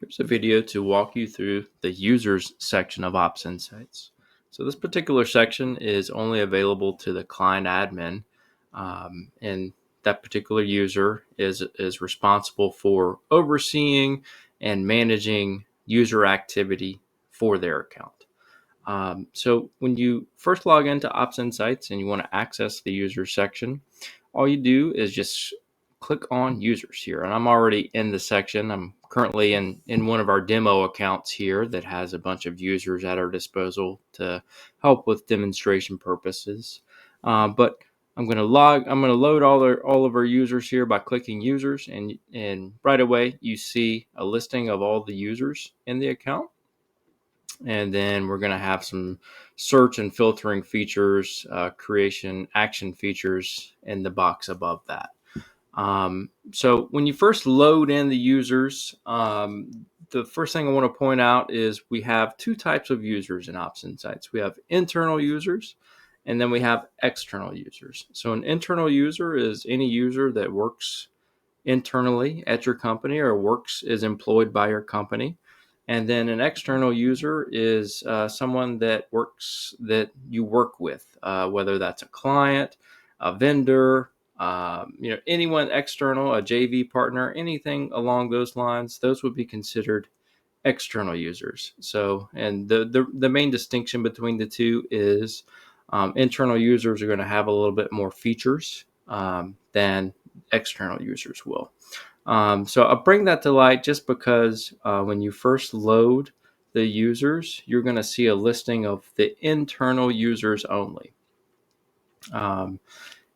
Here's a video to walk you through the users section of Ops Insights. So this particular section is only available to the client admin, and that particular user is responsible for overseeing and managing user activity for their account. So when you first log into Ops Insights and you want to access the users section, all you do is just click on users here. And I'm already in the section. I'm currently in one of our demo accounts here that has a bunch of users at our disposal to help with demonstration purposes. But I'm going to load all of our users here by clicking users, and right away you see a listing of all the users in the account. And then we're going to have some search and filtering features, creation action features in the box above that. So when you first load in the users, the first thing I want to point out is we have two types of users in Ops Insights. We have internal users, and then we have external users. So an internal user is any user that works internally at your company or is employed by your company. And then an external user is someone that you work with, whether that's a client, a vendor, anyone external, a JV partner, anything along those lines. Those would be considered external users. So, and the main distinction between the two is internal users are going to have a little bit more features than external users will. So I'll bring that to light just because when you first load the users, you're going to see a listing of the internal users only.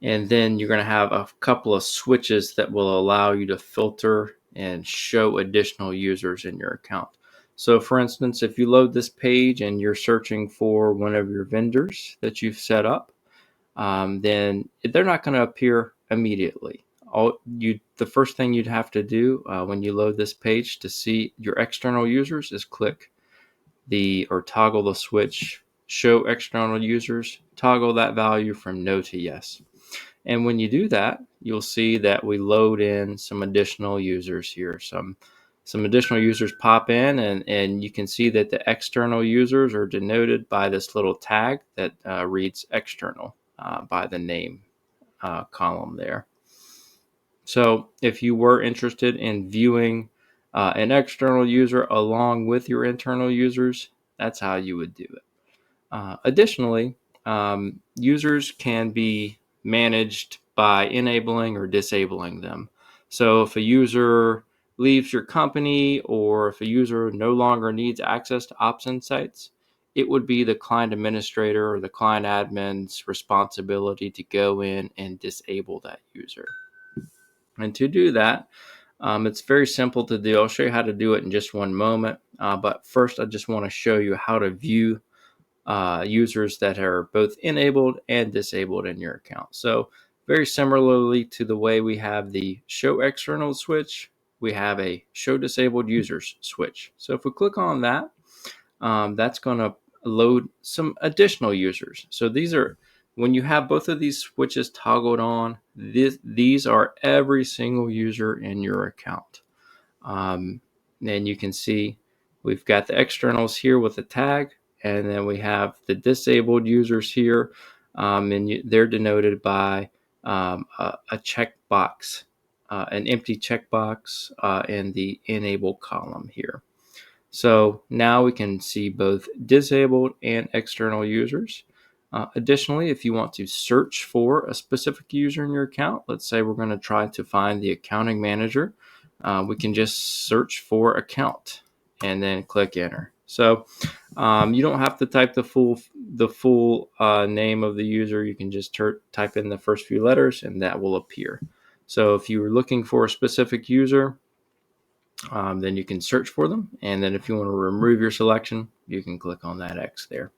And then you're going to have a couple of switches that will allow you to filter and show additional users in your account. So for instance, if you load this page and you're searching for one of your vendors that you've set up, then they're not going to appear immediately. The first thing you'd have to do when you load this page to see your external users is click or toggle the switch, show external users, toggle that value from no to yes. And when you do that, you'll see that we load in some additional users here. Some additional users pop in, and you can see that the external users are denoted by this little tag that reads external by the name column there. So if you were interested in viewing an external user along with your internal users, that's how you would do it. Additionally, users can be managed by enabling or disabling them. So if a user leaves your company or if a user no longer needs access to Ops Insights, it would be the client administrator or the client admin's responsibility to go in and disable that user. And to do that, it's very simple to do. I'll show you how to do it in just one moment. But first, I just want to show you how to view users that are both enabled and disabled in your account. So very similarly to the way we have the show external switch, we have a show disabled users switch. So if we click on that, that's going to load some additional users. So when you have both of these switches toggled on, these are every single user in your account. And you can see we've got the externals here with a tag, and then we have the disabled users here, and they're denoted by a checkbox, an empty checkbox in the enable column here. So now we can see both disabled and external users. Additionally, if you want to search for a specific user in your account, let's say we're going to try to find the accounting manager, we can just search for account and then click enter. So you don't have to type the full name of the user. You can just type in the first few letters and that will appear. So if you were looking for a specific user, then you can search for them. And then if you want to remove your selection, you can click on that X there.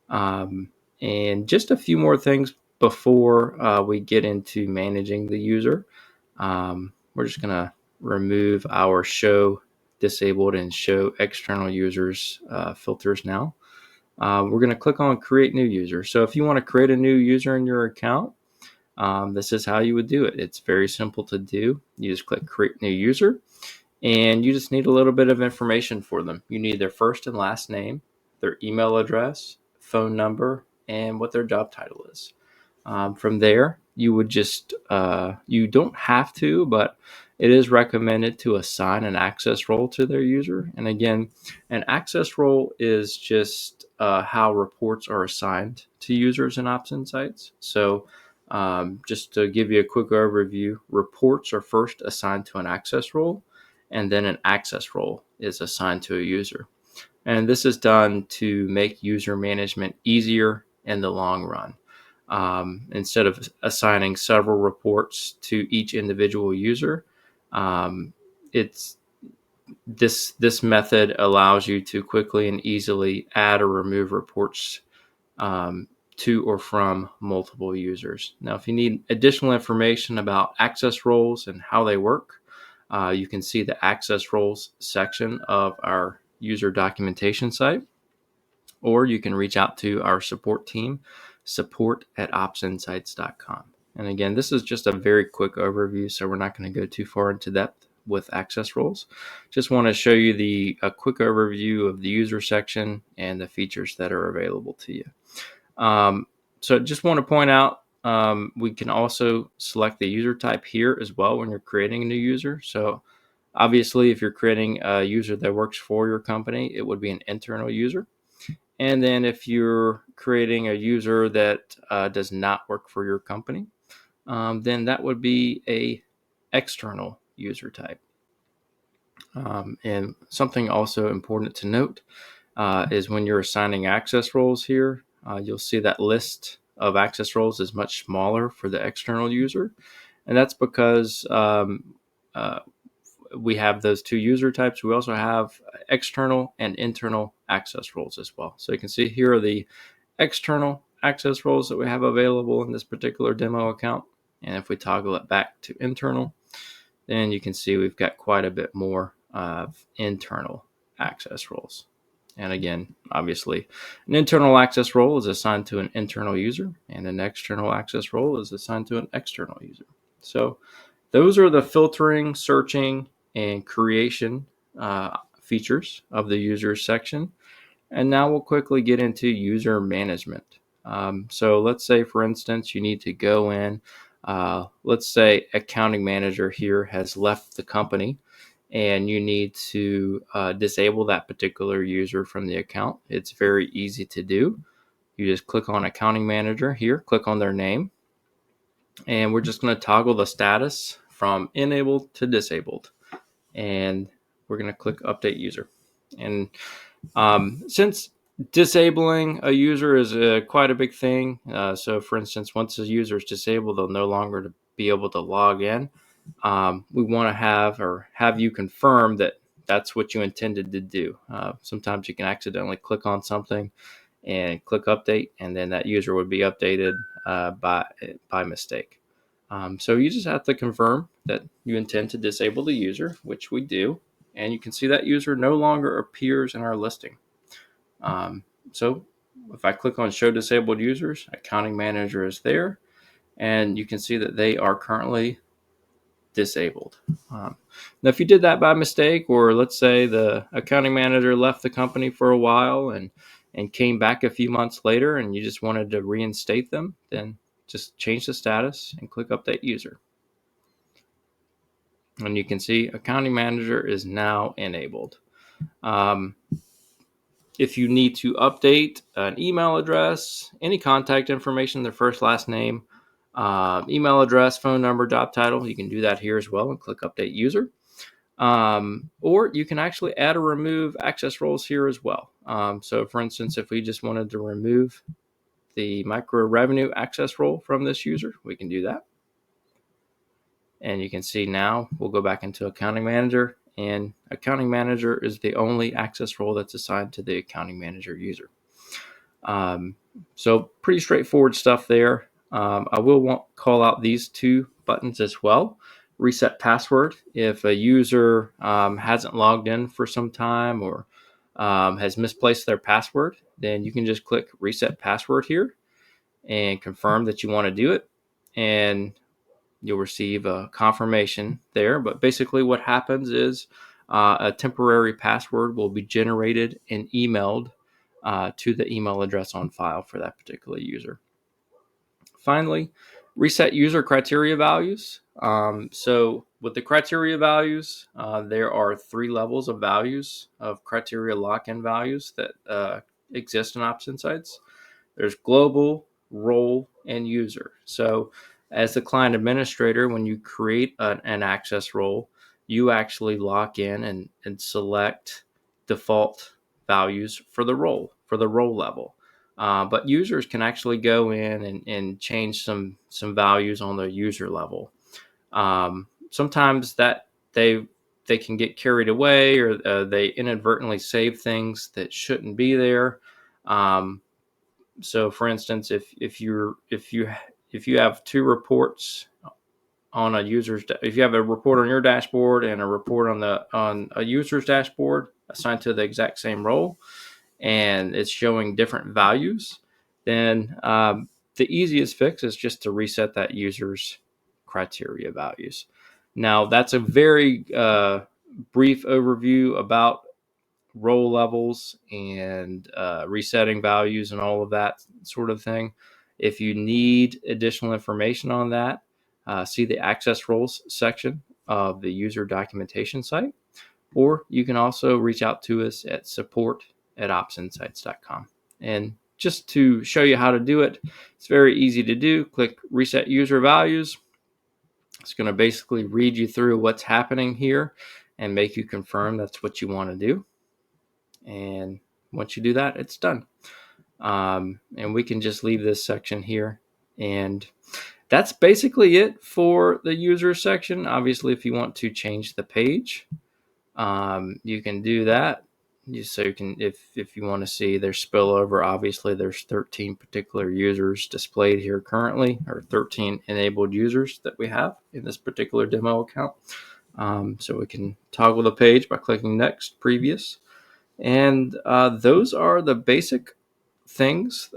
And just a few more things before we get into managing the user. We're just going to remove our show disabled and show external users filters now. We're going to click on create new user. So if you want to create a new user in your account, this is how you would do it. It's very simple to do. You just click create new user. And you just need a little bit of information for them. You need their first and last name, their email address, phone number, and what their job title is. From there, you would just, you don't have to, but it is recommended to assign an access role to their user. And again, an access role is just how reports are assigned to users in Ops Insights. So just to give you a quick overview, reports are first assigned to an access role, and then an access role is assigned to a user. And this is done to make user management easier in the long run. Instead of assigning several reports to each individual user, it's this method allows you to quickly and easily add or remove reports to or from multiple users. Now, if you need additional information about access roles and how they work, you can see the access roles section of our user documentation site, or you can reach out to our support team, support@opsinsights.com. And again, this is just a very quick overview, so we're not going to go too far into depth with access roles. Just want to show you a quick overview of the user section and the features that are available to you. So just want to point out, we can also select the user type here as well when you're creating a new user. So obviously, if you're creating a user that works for your company, it would be an internal user. And then if you're creating a user that does not work for your company, then that would be a external user type. And something also important to note is when you're assigning access roles here, you'll see that list of access roles is much smaller for the external user. And that's because we have those two user types. We also have external and internal access roles as well. So you can see here are the external access roles that we have available in this particular demo account. And if we toggle it back to internal, then you can see we've got quite a bit more of internal access roles. And again, obviously, an internal access role is assigned to an internal user, and an external access role is assigned to an external user. So those are the filtering, searching, and creation features of the users section. And now we'll quickly get into user management. So let's say, for instance, you need to go in. Let's say accounting manager here has left the company and you need to disable that particular user from the account. It's very easy to do. You just click on accounting manager here, click on their name, and we're just going to toggle the status from enabled to disabled. And we're going to click update user. And since disabling a user is quite a big thing, so for instance, once a user is disabled, they'll no longer be able to log in. We want to have you confirm that that's what you intended to do. Sometimes you can accidentally click on something and click update, and then that user would be updated by mistake. So you just have to confirm that you intend to disable the user, which we do, and you can see that user no longer appears in our listing. So if I click on show disabled users, accounting manager is there, and you can see that they are currently disabled. Now, if you did that by mistake, or let's say the accounting manager left the company for a while and came back a few months later and you just wanted to reinstate them, then just change the status and click update user. And you can see accounting manager is now enabled. If you need to update an email address, any contact information, their first, last name, email address, phone number, job title, you can do that here as well and click update user. Or you can actually add or remove access roles here as well. So for instance, if we just wanted to remove the micro revenue access role from this user, we can do that. And you can see now we'll go back into accounting manager, and accounting manager is the only access role that's assigned to the accounting manager user. So pretty straightforward stuff there. I will call out these two buttons as well. Reset password. If a user hasn't logged in for some time or has misplaced their password, then you can just click reset password here and confirm that you want to do it. And you'll receive a confirmation there. But basically what happens is a temporary password will be generated and emailed to the email address on file for that particular user. Finally, reset user criteria values. So with the criteria values, there are 3 levels of values of criteria lock-in values that exist in Ops Insights. There's global, role, and user. So as the client administrator, when you create an access role, you actually lock in and select default values for the role level. But users can actually go in and change some values on the user level. Sometimes that they can get carried away, or they inadvertently save things that shouldn't be there. So, for instance, if you have 2 reports on a user's, if you have a report on your dashboard and a report on a user's dashboard assigned to the exact same role, and it's showing different values, then the easiest fix is just to reset that user's criteria values. Now, that's a very brief overview about role levels and resetting values and all of that sort of thing. If you need additional information on that, see the access roles section of the user documentation site, or you can also reach out to us at support@opsinsights.com. And just to show you how to do it, it's very easy to do. Click reset user values. It's going to basically read you through what's happening here and make you confirm that's what you want to do. And once you do that, it's done. And we can just leave this section here. And that's basically it for the user section. Obviously, if you want to change the page, you can do that. So you can, if you want to see their spillover, obviously there's 13 particular users displayed here currently, or 13 enabled users that we have in this particular demo account. So we can toggle the page by clicking next, previous. And those are the basic things,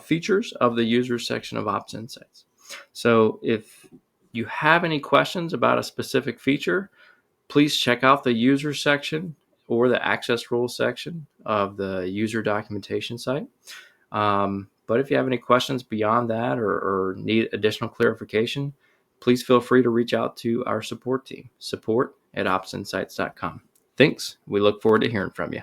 features of the user section of Ops Insights. So if you have any questions about a specific feature, please check out the user section or the access rule section of the user documentation site. But if you have any questions beyond that, or need additional clarification, please feel free to reach out to our support team, support@opsinsights.com. Thanks. We look forward to hearing from you.